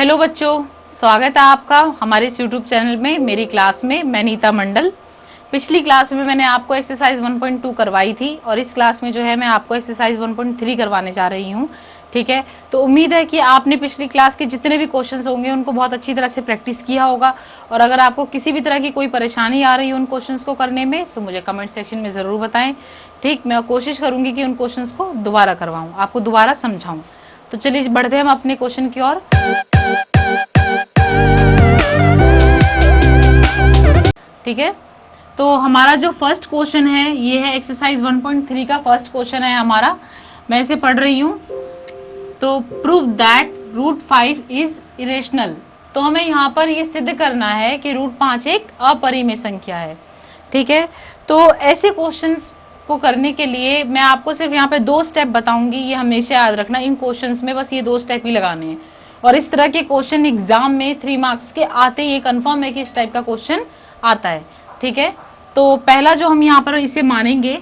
Hello बच्चों, स्वागत है आपका हमारे इस यूट्यूब चैनल में। मेरी क्लास में मैं नीता मंडल। पिछली क्लास में मैंने आपको एक्सरसाइज 1.2 करवाई थी और इस क्लास में जो है मैं आपको एक्सरसाइज 1.3 करवाने जा रही हूँ। ठीक है, तो उम्मीद है कि आपने पिछली क्लास के जितने भी क्वेश्चंस होंगे उनको बहुत अच्छी तरह से प्रैक्टिस किया होगा। और अगर आपको किसी भी तरह की कोई परेशानी आ रही है उन क्वेश्चंस को करने में तो मुझे कमेंट सेक्शन में ज़रूर बताएं। ठीक, मैं कोशिश करूँगी कि उन क्वेश्चंस को दोबारा करवाऊँ, आपको दोबारा समझाऊँ। तो चलिए बढ़ते हैं हम अपने क्वेश्चन की ओर। ठीक है, तो हमारा जो फर्स्ट क्वेश्चन है ये है एक्सरसाइज 1.3 का फर्स्ट क्वेश्चन है हमारा। मैं इसे पढ़ रही हूँ। तो prove that root 5 is irrational. तो हमें यहाँ पर ये सिद्ध करना है कि रूट 5 एक अपरिमेय संख्या है। ठीक है, तो ऐसे क्वेश्चंस को करने के लिए मैं आपको सिर्फ यहाँ पे 2 स्टेप बताऊंगी, ये हमेशा याद रखना। इन क्वेश्चंस में बस ये 2 स्टेप ही लगाने हैं और इस तरह के क्वेश्चन एग्जाम में 3 मार्क्स के आते ही ये कंफर्म है कि इस टाइप का क्वेश्चन आता है। ठीक है, तो पहला जो हम यहाँ पर इसे मानेंगे,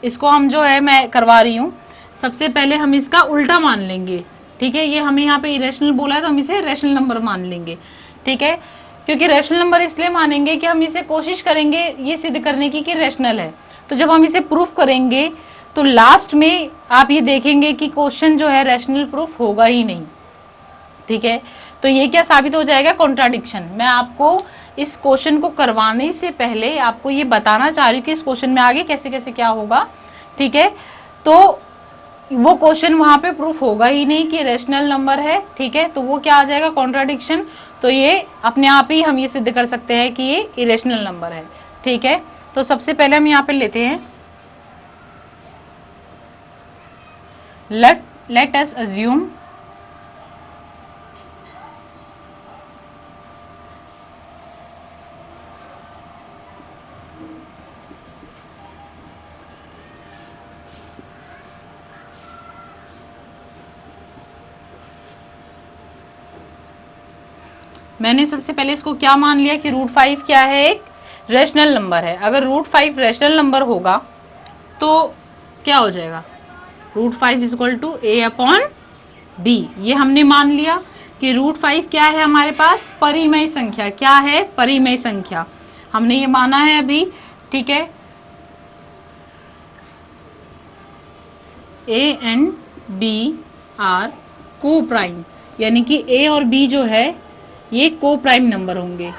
इसको हम जो है मैं करवा रही हूँ। सबसे पहले हम इसका उल्टा मान लेंगे। ठीक है, ये हमें यहाँ पे इरेशनल बोला है तो हम इसे रेशनल नंबर मान लेंगे। ठीक है, क्योंकि रेशनल नंबर इसलिए मानेंगे कि हम इसे कोशिश करेंगे ये सिद्ध करने की कि रेशनल है। तो जब हम इसे प्रूफ करेंगे तो लास्ट में आप ये देखेंगे कि क्वेश्चन जो है रेशनल प्रूफ होगा ही नहीं। ठीक है, तो ये क्या साबित हो जाएगा? कॉन्ट्राडिक्शन। मैं आपको इस क्वेश्चन को करवाने से पहले आपको ये बताना चाह रही हूँ कि इस क्वेश्चन में आगे कैसे कैसे क्या होगा। ठीक है, तो वो क्वेश्चन वहां पे प्रूफ होगा ही नहीं कि रेशनल नंबर है। ठीक है, तो वो क्या आ जाएगा? कॉन्ट्राडिक्शन। तो ये अपने आप ही हम ये सिद्ध कर सकते हैं कि ये इरेशनल नंबर है। ठीक है, तो सबसे पहले हम यहाँ पे लेते हैं लेट अस अज्यूम मैंने सबसे पहले इसको क्या मान लिया कि रूट 5 क्या है? एक रेशनल नंबर है। अगर रूट 5 रेशनल नंबर होगा तो क्या हो जाएगा? Root 5 is equal to a upon b. ये हमने मान लिया कि रूट 5 क्या है हमारे पास? परिमेय संख्या। क्या है? परिमेय संख्या। हमने ये माना है अभी। ठीक है, ए एंड बी आर को प्राइम, यानी कि ए और बी जो है ये को प्राइम नंबर होंगे,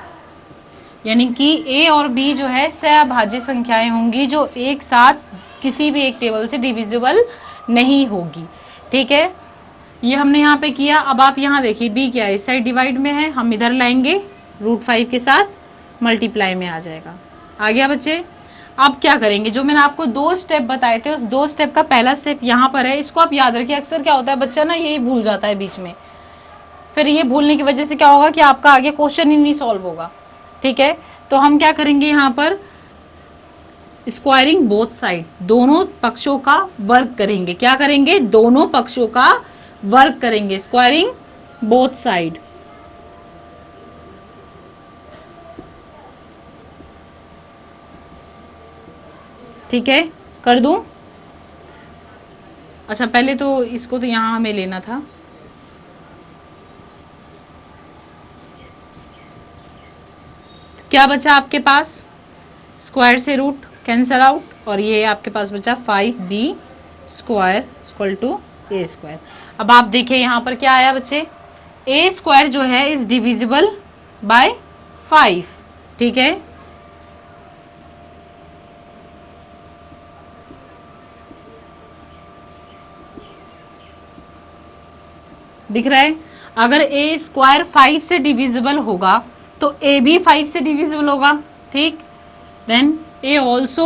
यानी कि ए और बी जो है सहभाज्य संख्याएं होंगी जो एक साथ किसी भी एक टेबल से डिविजिबल नहीं होगी। ठीक है, ये हमने यहाँ पे किया। अब आप यहाँ देखिए बी क्या है? इस साइड डिवाइड में है, हम इधर लाएंगे रूट 5 के साथ मल्टीप्लाई में आ जाएगा। आ गया बच्चे? अब क्या करेंगे? जो मैंने आपको 2 स्टेप बताए थे उस 2 स्टेप का पहला स्टेप यहाँ पर है। इसको आप याद रखिए। अक्सर क्या होता है बच्चा ना यही भूल जाता है बीच में, फिर ये भूलने की वजह से क्या होगा कि आपका आगे क्वेश्चन ही नहीं सॉल्व होगा। ठीक है, तो हम क्या करेंगे यहाँ पर? स्क्वायरिंग बोथ साइड, दोनों पक्षों का वर्ग करेंगे। क्या करेंगे? दोनों पक्षों का वर्ग करेंगे। Squaring both side. ठीक है, कर दूं? अच्छा, पहले तो इसको तो यहाँ हमें लेना था। क्या बचा आपके पास? स्क्वायर से रूट कैंसल आउट और ये आपके पास बचा 5b square equal to a square. अब आप देखिए यहाँ पर क्या आया बच्चे? ए स्क्वायर जो है इज डिविजिबल बाय 5। ठीक है, दिख रहा है? अगर ए स्क्वायर 5 से डिविजिबल होगा तो ए भी 5 से डिविजिबल होगा। ठीक, then a also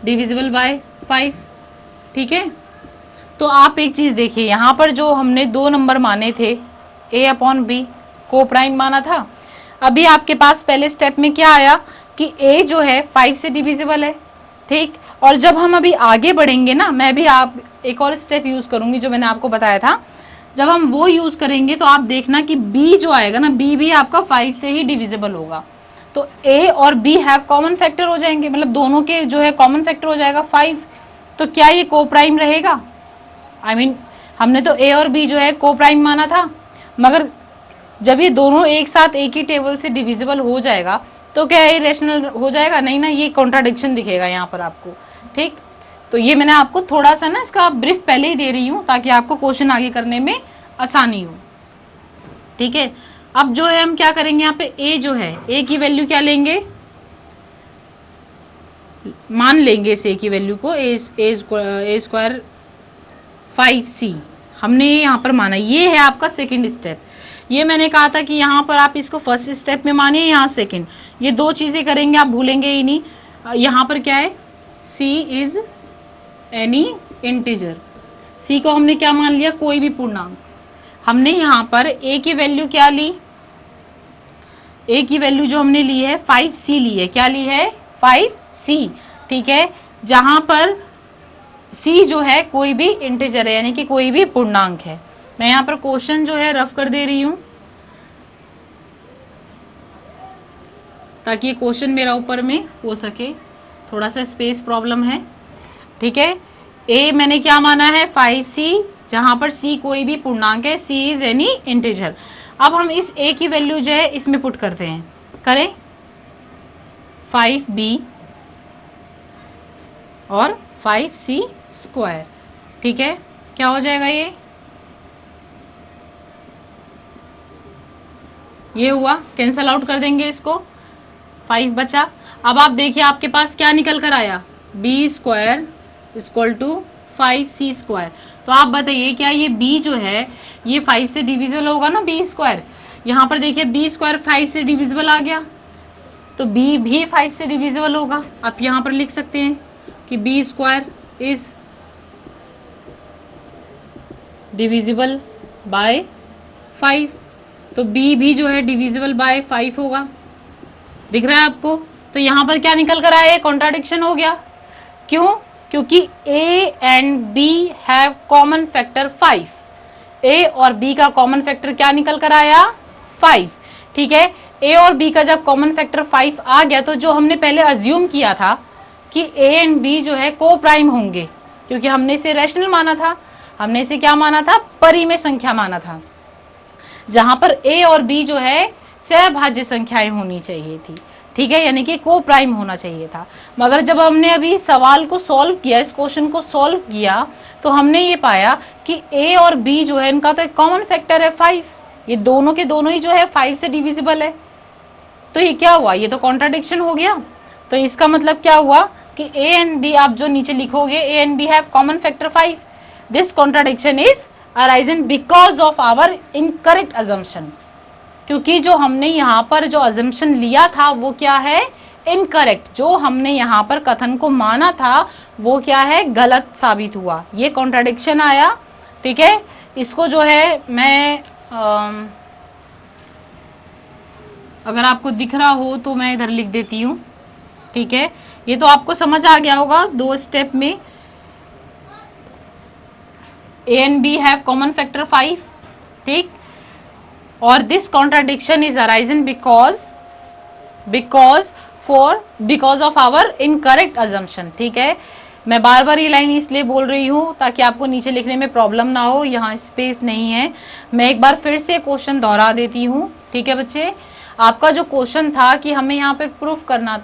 divisible by 5। ठीक है, तो आप एक चीज देखिए, यहाँ पर जो हमने 2 नंबर माने थे ए अपॉन बी, को प्राइम माना था। अभी आपके पास पहले स्टेप में क्या आया कि ए जो है 5 से डिविजिबल है। ठीक, और जब हम अभी आगे बढ़ेंगे ना, मैं भी आप एक और स्टेप यूज करूंगी जो मैंने आपको बताया था। जब हम वो यूज करेंगे तो आप देखना कि b जो आएगा ना, b भी आपका 5 से ही डिविजिबल होगा। तो a और b हैव कॉमन फैक्टर हो जाएंगे, मतलब दोनों के जो है कॉमन फैक्टर हो जाएगा 5। तो क्या ये को प्राइम रहेगा? I mean, हमने तो a और b जो है को प्राइम माना था। मगर जब ये दोनों एक साथ एक ही टेबल से डिविजिबल हो जाएगा तो क्या इरेशनल हो जाएगा? नहीं ना, ये कॉन्ट्राडिक्शन दिखेगा यहाँ पर आपको। ठीक, तो ये मैंने आपको थोड़ा सा ना इसका ब्रीफ पहले ही दे रही हूँ ताकि आपको क्वेश्चन आगे करने में आसानी हो। ठीक है, अब जो है हम क्या करेंगे, यहाँ पे ए जो है, ए की वैल्यू क्या लेंगे, मान लेंगे इस ए की वैल्यू को ए स्क्वायर 5c हमने यहाँ पर माना। ये है आपका सेकंड स्टेप। ये मैंने कहा था कि यहाँ पर आप इसको फर्स्ट स्टेप में मानिए, यहाँ सेकंड। ये दो चीज़ें करेंगे आप भूलेंगे ही नहीं। यहाँ पर क्या है, c is any integer. c को हमने क्या मान लिया, कोई भी पूर्णांक। हमने यहाँ पर a की वैल्यू क्या ली, a की वैल्यू जो हमने ली है 5c ली है। क्या ली है, 5c। ठीक है, जहाँ पर c जो है कोई भी इंटीजर है, यानी कि कोई भी पूर्णांक है। मैं यहाँ पर क्वेश्चन जो है रफ कर दे रही हूँ ताकि ये क्वेश्चन मेरा ऊपर में हो सके, थोड़ा सा स्पेस प्रॉब्लम है। ठीक है, a मैंने क्या माना है 5c, जहाँ पर c कोई भी पूर्णांक है, c इज एनी इंटीजर। अब हम इस a की वैल्यू जो है इसमें पुट करते हैं, करें 5b और 5c स्क्वायर। ठीक है, क्या हो जाएगा, ये हुआ, कैंसल आउट कर देंगे इसको, 5 बचा। अब आप देखिए आपके पास क्या निकल कर आया, b square equal to 5c square. तो आप बताइए क्या ये b जो है ये 5 से डिविजिबल होगा ना, b स्क्वायर। यहाँ पर देखिए b स्क्वायर 5 से डिविजिबल आ गया, तो b भी 5 से डिविजिबल होगा। आप यहाँ पर लिख सकते हैं कि b square is divisible by 5, तो b भी जो है डिविजिबल बाय 5 होगा। दिख रहा है आपको? तो यहाँ पर क्या निकल कर आया, कॉन्ट्राडिक्शन हो गया। क्यों? क्योंकि a and b have common factor 5। a और b का कॉमन फैक्टर क्या निकल कर आया, 5। ठीक है, a और b का जब कॉमन फैक्टर 5 आ गया तो जो हमने पहले अज्यूम किया था कि a एंड b जो है को प्राइम होंगे, क्योंकि हमने इसे रैशनल माना था, हमने इसे क्या माना था, परिमेय संख्या माना था, जहां पर a और b जो है सहभाज्य संख्याएं होनी चाहिए थी। ठीक है, यानी कि को प्राइम होना चाहिए था। मगर जब हमने अभी सवाल को सॉल्व किया, इस क्वेश्चन को सॉल्व किया, तो हमने ये पाया कि a और b जो है इनका तो एक कॉमन फैक्टर है 5। ये दोनों के दोनों ही जो है 5 से डिविजिबल है। तो ये क्या हुआ, ये तो कॉन्ट्राडिक्शन हो गया। तो इसका मतलब क्या हुआ कि a एंड b आप जो नीचे लिखोगे, a and b have common factor 5। This contradiction is arisen because of our incorrect assumption. क्योंकि जो हमने यहाँ पर जो अजम्पशन लिया था वो क्या है, इनकरेक्ट। जो हमने यहाँ पर कथन को माना था वो क्या है, गलत साबित हुआ। ये कॉन्ट्राडिक्शन आया। ठीक है, इसको जो है मैं अगर आपको दिख रहा हो तो मैं इधर लिख देती हूँ। ठीक है, ये तो आपको समझ आ गया होगा दो स्टेप में। a and b have common factor 5। ठीक, और this contradiction is arising because of our incorrect assumption। ठीक है, मैं बार बार ये लाइन इसलिए बोल रही हूँ ताकि आपको नीचे लिखने में प्रॉब्लम ना हो, यहाँ स्पेस नहीं है। मैं एक बार फिर से क्वेश्चन दोहरा देती हूँ। ठीक है बच्चे, आपका जो क्वेश्चन था कि हमें यहाँ पे प्रूव करना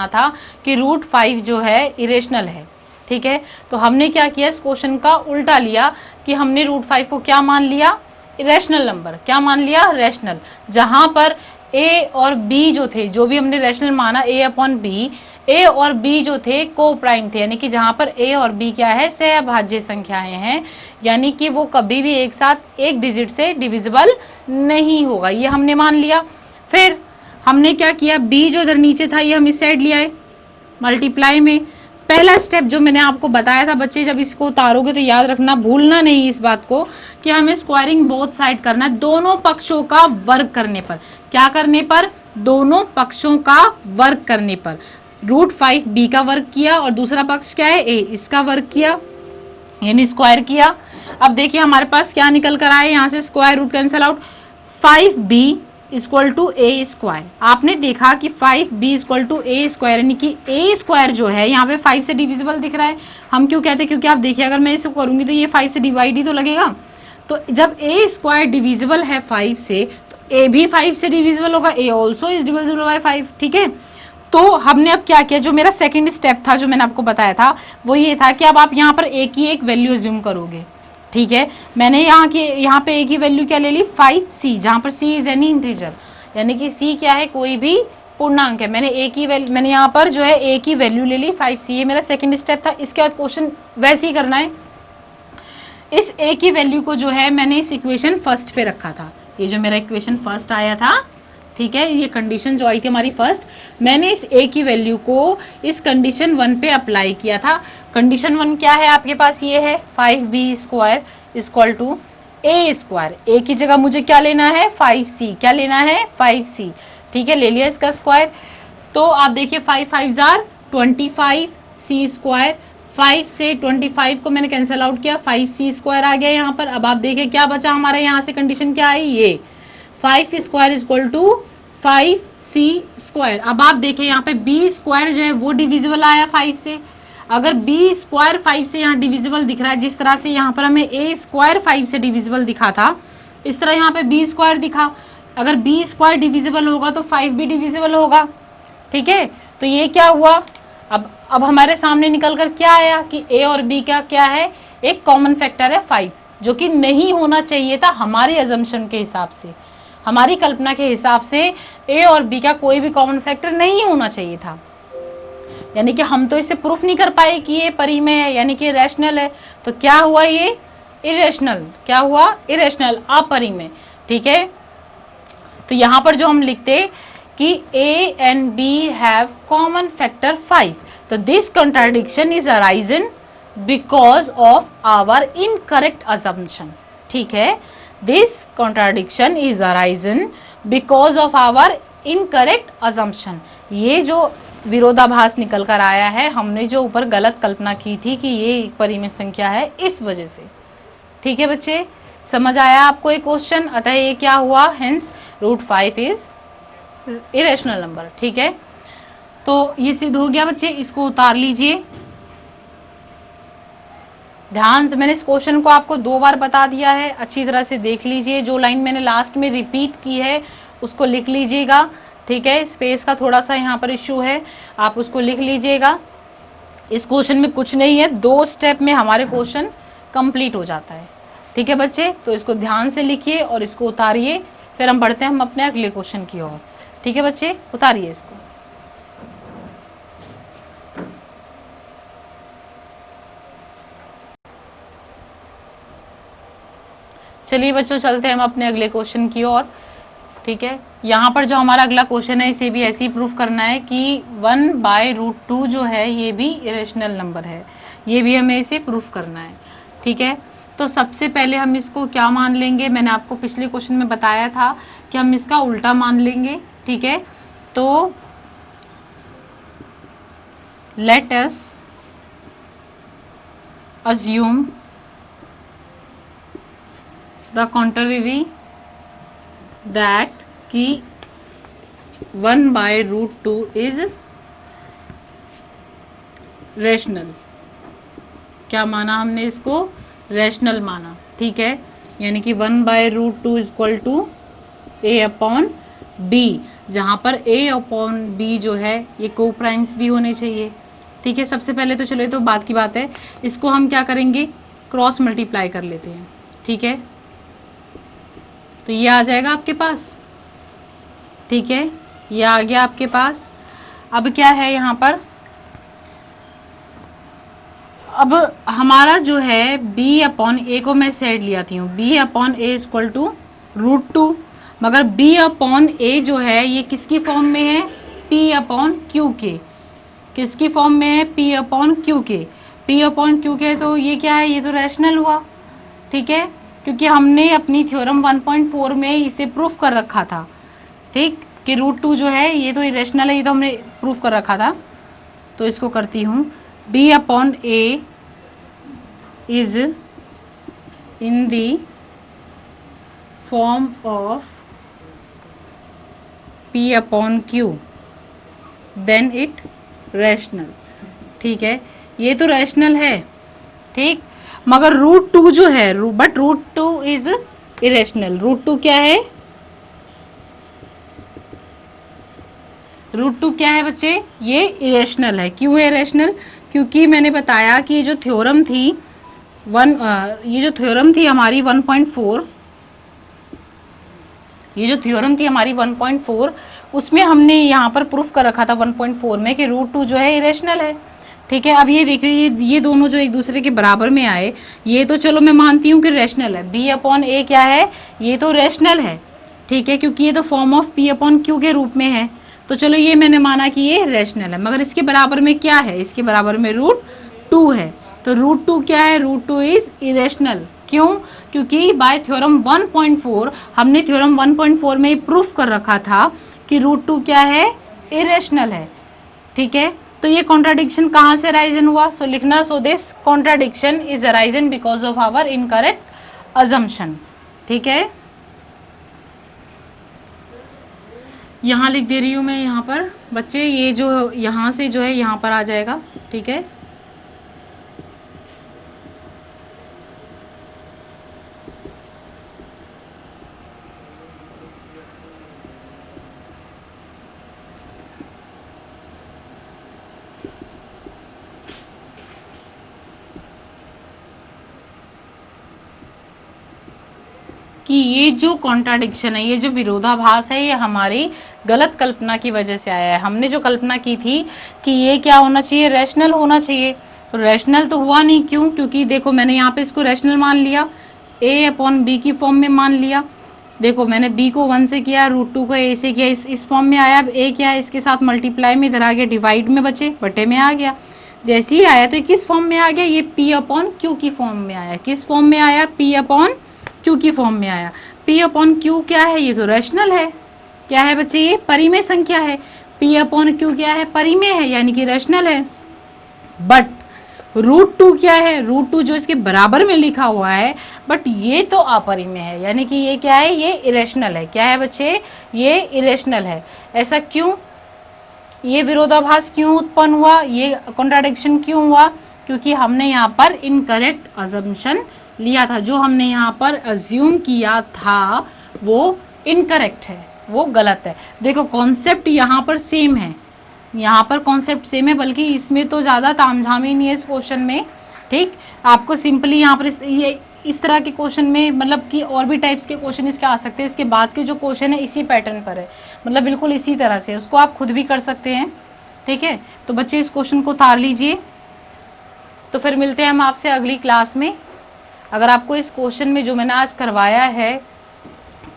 था कि √5 जो है इरेशनल है। ठीक है, तो हमने क्या किया, इस क्वेश्चन का उल्टा लिया कि हमने √5 को क्या मान लिया, रैशनल नंबर। क्या मान लिया, रैशनल। जहां पर a और b जो थे, जो भी हमने रैशनल माना a/b, a और b जो थे को प्राइम थे, यानी कि जहां पर a और b क्या है, सहभाज्य संख्याएं हैं, यानी कि वो कभी भी एक साथ एक डिजिट से डिविजिबल नहीं होगा। ये हमने मान लिया। फिर हमने क्या किया, b जो इधर नीचे था ये हम इस साइड लिया है मल्टीप्लाई में। पहला स्टेप जो मैंने आपको बताया था बच्चे, जब इसको उतारोगे तो याद रखना, भूलना नहीं इस बात को कि हमें स्क्वायरिंग बोथ साइड करना है, दोनों पक्षों का वर्ग करने पर। क्या करने पर, दोनों पक्षों का वर्ग करने पर। √5 b का वर्ग किया और दूसरा पक्ष क्या है, a, इसका वर्ग किया, यानी स्क्वायर किया। अब देखिए हमारे पास क्या निकल कर आए, यहाँ से square root cancel out, 5b equal to a square. आपने देखा कि 5b equal to a square, यानी कि a स्क्वायर जो है यहाँ पे 5 से डिविजिबल दिख रहा है। हम क्यों कहते हैं, क्योंकि आप देखिए अगर मैं इसको करूंगी तो ये 5 से डिवाइड ही तो लगेगा। तो जब ए स्क्वायर डिविजिबल है 5 से, तो ए भी 5 से डिविजिबल होगा, ए ऑल्सो इज डिविजिबल बाय 5, ठीक है। तो हमने अब क्या किया, जो मेरा सेकंड स्टेप था जो मैंने आपको बताया था वो ये था कि अब आप यहाँ पर ए की एक वैल्यू अज्यूम करोगे, ठीक है। मैंने यहाँ पे ए की वैल्यू क्या ले ली, 5c, जहाँ पर c इज एनी इंटीजर, यानी कि c क्या है, कोई भी पूर्णांक है। मैंने यहाँ पर जो है a की वैल्यू ले ली 5c, ये मेरा सेकंड स्टेप था। इसके बाद क्वेश्चन वैसे ही करना है, इस a की वैल्यू को जो है मैंने इस इक्वेशन फर्स्ट पे रखा था, ये जो मेरा इक्वेशन फर्स्ट आया था, ठीक है, ये कंडीशन जो आई थी हमारी फर्स्ट, मैंने इस a की वैल्यू को इस कंडीशन 1 पे अप्लाई किया था। कंडीशन 1 क्या है आपके पास, ये है 5b square equal to a square, a की जगह मुझे क्या लेना है 5c, क्या लेना है 5c, ठीक है, ले लिया इसका स्क्वायर। तो आप देखिए 5 5 जार 25, c स्क्वायर, 5 से 25 को मैंने कैंसिल आउट किया, 5c स्क्वायर आ गया यहाँ पर। अब आप देखिए क्या बचा हमारे यहाँ से, कंडीशन क्या आई, ये 5 square equal to 5c square. अब आप देखिए यहाँ पे b स्क्वायर जो है वो डिविजिबल आया 5 से, अगर b स्क्वायर 5 से यहाँ डिविजिबल दिख रहा है, जिस तरह से यहाँ पर हमें a स्क्वायर 5 से डिविजिबल दिखा था, इस तरह यहाँ पे b स्क्वायर दिखा। अगर b स्क्वायर डिविजिबल होगा तो 5 भी डिविजिबल होगा, ठीक है। तो ये क्या हुआ, अब हमारे सामने निकल कर क्या आया कि a और b का क्या है, एक कॉमन फैक्टर है 5, जो कि नहीं होना चाहिए था हमारी अजम्पशन के हिसाब से, हमारी कल्पना के हिसाब से a और b का कोई भी कॉमन फैक्टर नहीं होना चाहिए था, यानी कि हम तो इसे प्रूफ नहीं कर पाए कि ये परिमेय है, यानी कि रैशनल है। तो क्या हुआ, ये इरेशनल, क्या हुआ, इरेशनल, अपरिमेय, ठीक है। तो यहाँ पर जो हम लिखते कि a and b have common factor 5, तो this contradiction is arisen because of our incorrect assumption, ठीक है। This contradiction is arisen because of our incorrect assumption, ये जो विरोधाभास निकल कर आया है, हमने जो ऊपर गलत कल्पना की थी कि ये परिमेय संख्या है, इस वजह से, ठीक है बच्चे, समझ आया आपको ये क्वेश्चन। अतः ये क्या हुआ, हेंस √5 इज इरेशनल नंबर, ठीक है। तो ये सिद्ध हो गया बच्चे, इसको उतार लीजिए ध्यान से। मैंने इस क्वेश्चन को आपको 2 बार बता दिया है, अच्छी तरह से देख लीजिए। जो लाइन मैंने लास्ट में रिपीट की है उसको लिख लीजिएगा, ठीक है। स्पेस का थोड़ा सा यहाँ पर इश्यू है, आप उसको लिख लीजिएगा। इस क्वेश्चन में कुछ नहीं है, 2 स्टेप में हमारे क्वेश्चन कंप्लीट हो जाता है, ठीक है बच्चे। तो इसको ध्यान से लिखिए और इसको उतारिए, फिर हम बढ़ते हैं हम अपने अगले क्वेश्चन की ओर, ठीक है बच्चे, उतारिए इसको। चलिए बच्चों, चलते हैं हम अपने अगले क्वेश्चन की ओर, ठीक है। यहाँ पर जो हमारा अगला क्वेश्चन है, इसे भी ऐसे ही प्रूफ करना है कि 1/√2 जो है ये भी इरेशनल नंबर है, ये भी हमें इसे प्रूफ करना है, ठीक है। तो सबसे पहले हम इसको क्या मान लेंगे, मैंने आपको पिछले क्वेश्चन में बताया था कि हम इसका उल्टा मान लेंगे, ठीक है। तो let us assume the contrary that कि 1/√2 is रैशनल। क्या माना हमने इसको, रैशनल माना, ठीक है। यानी कि 1/√2 इक्वल टू a/b, जहाँ पर a/b जो है ये को प्राइम्स भी होने चाहिए, ठीक है। सबसे पहले तो चलो, तो बात की बात है, इसको हम क्या करेंगे, क्रॉस मल्टीप्लाई कर लेते हैं, ठीक है। तो ये आ जाएगा आपके पास, ठीक है, ये आ गया आपके पास। अब क्या है यहाँ पर, अब हमारा जो है b/a को मैं सेट लियाती हूँ, b/a इक्वल टू √2, मगर b/a जो है ये किसकी फॉर्म में है, p/q के, किसकी फॉर्म में है, p/q के, p/q के। तो ये क्या है, ये तो रैशनल हुआ, ठीक है, क्योंकि हमने अपनी थ्योरम 1.4 में इसे प्रूफ कर रखा था, ठीक, कि √2 जो है ये तो इरेशनल है, ये तो हमने प्रूफ कर रखा था। तो इसको करती हूँ, b/a is in the form of p/q, then it rational, ठीक है। ये तो रैशनल है, ठीक। मगर रूट टू जो है, but root two is irrational. Root two क्या है? रूट टू क्या है बच्चे? ये इरेशनल है। क्यों है इरेशनल? क्योंकि मैंने बताया कि जो थ्योरम थी ये जो थ्योरम थी हमारी 1.4, ये जो थ्योरम थी हमारी 1.4, उसमें हमने यहाँ पर प्रूफ कर रखा था 1.4 में कि रूट टू जो है इरेशनल है। ठीक है, अब ये देखिए, ये दोनों जो एक दूसरे के बराबर में आए, ये तो चलो मैं मानती हूँ कि रेशनल है। बी अपॉन ए क्या है? ये तो रेशनल है। ठीक है, क्योंकि ये तो form of P upon Q के रूप में है, तो चलो ये मैंने माना कि ये रेशनल है। मगर इसके बराबर में क्या है? इसके बराबर में रूट टू है। तो रूट टू क्या है? Root two is irrational. क्यों? क्योंकि बाय थ्योरम 1.4 हमने थ्योरम 1.4 में प्रूफ कर रखा था कि रूट टू क्या है? इरेशनल है। ठीक है, तो ये कॉन्ट्राडिक्शन कहाँ से अराइजन हुआ? सो लिखना, so this contradiction is arisen because of our incorrect assumption. ठीक है, यहाँ लिख दे रही हूँ मैं यहाँ पर बच्चे, ये जो यहाँ से जो है यहाँ पर आ जाएगा। ठीक है, कि ये जो कॉन्ट्राडिक्शन है, ये जो विरोधाभास है, ये हमारी गलत कल्पना की वजह से आया है। हमने जो कल्पना की थी कि ये क्या होना चाहिए? रैशनल होना चाहिए। तो रैशनल तो हुआ नहीं। क्यों? क्योंकि देखो मैंने यहाँ पे इसको रैशनल मान लिया, ए अपॉन बी की फॉर्म में मान लिया। देखो मैंने b को 1 से किया, रूट टू को a से किया, इस फॉर्म में आया। अब a क्या है? इसके साथ मल्टीप्लाई में इधर आ गया, डिवाइड में बचे बटे में आ गया। जैसे ही आया तो ये किस फॉर्म में आ गया? ये p अपॉन क्यू की फॉर्म में आया। किस फॉर्म में आया? p अपॉन क्यू की फॉर्म में आया। p अपॉन क्यू क्या है? ये तो रैशनल है। क्या है बच्चे? ये परिमेय संख्या है। p अपॉन क्यू क्या है? परिमेय है, यानी कि रैशनल है। बट रूट टू क्या है? रूट टू जो इसके बराबर में लिखा हुआ है, बट ये तो अपरिमेय है, यानी कि ये क्या है? ये इरेशनल है। क्या है बच्चे? ये इरेशनल है। ऐसा क्यों? ये विरोधाभास क्यों उत्पन्न हुआ? ये कॉन्ट्राडिक्शन क्यों हुआ? क्योंकि हमने यहाँ पर इनकरेक्ट अजम्पशन लिया था। जो हमने यहाँ पर अज्यूम किया था वो इनकरेक्ट है, वो गलत है। देखो कॉन्सेप्ट यहाँ पर सेम है, यहाँ पर कॉन्सेप्ट सेम है, बल्कि इसमें तो ज़्यादा तामझाम ही नहीं है इस क्वेश्चन में। ठीक, आपको सिंपली यहाँ पर इस तरह के क्वेश्चन में, मतलब कि और भी टाइप्स के क्वेश्चन इसके आ सकते हैं। इसके बाद के जो क्वेश्चन है इसी पैटर्न पर है, मतलब बिल्कुल इसी तरह से, उसको आप खुद भी कर सकते हैं। ठीक है, तो बच्चे इस क्वेश्चन को उतार लीजिए। तो फिर मिलते हैं हम आपसे अगली क्लास में। अगर आपको इस क्वेश्चन में जो मैंने आज करवाया है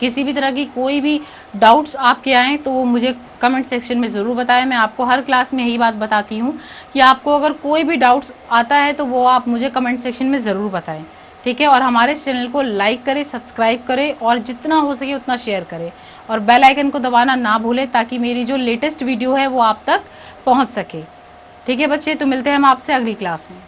किसी भी तरह की कोई भी डाउट्स आपके आएँ तो वो मुझे कमेंट सेक्शन में ज़रूर बताएं। मैं आपको हर क्लास में यही बात बताती हूँ कि आपको अगर कोई भी डाउट्स आता है तो वो आप मुझे कमेंट सेक्शन में ज़रूर बताएं। ठीक है, और हमारे चैनल को लाइक करें, सब्सक्राइब करें और जितना हो सके उतना शेयर करें, और बेल आइकन को दबाना ना भूलें ताकि मेरी जो लेटेस्ट वीडियो है वो आप तक पहुँच सके। ठीक है बच्चे, तो मिलते हैं हम आपसे अगली क्लास में।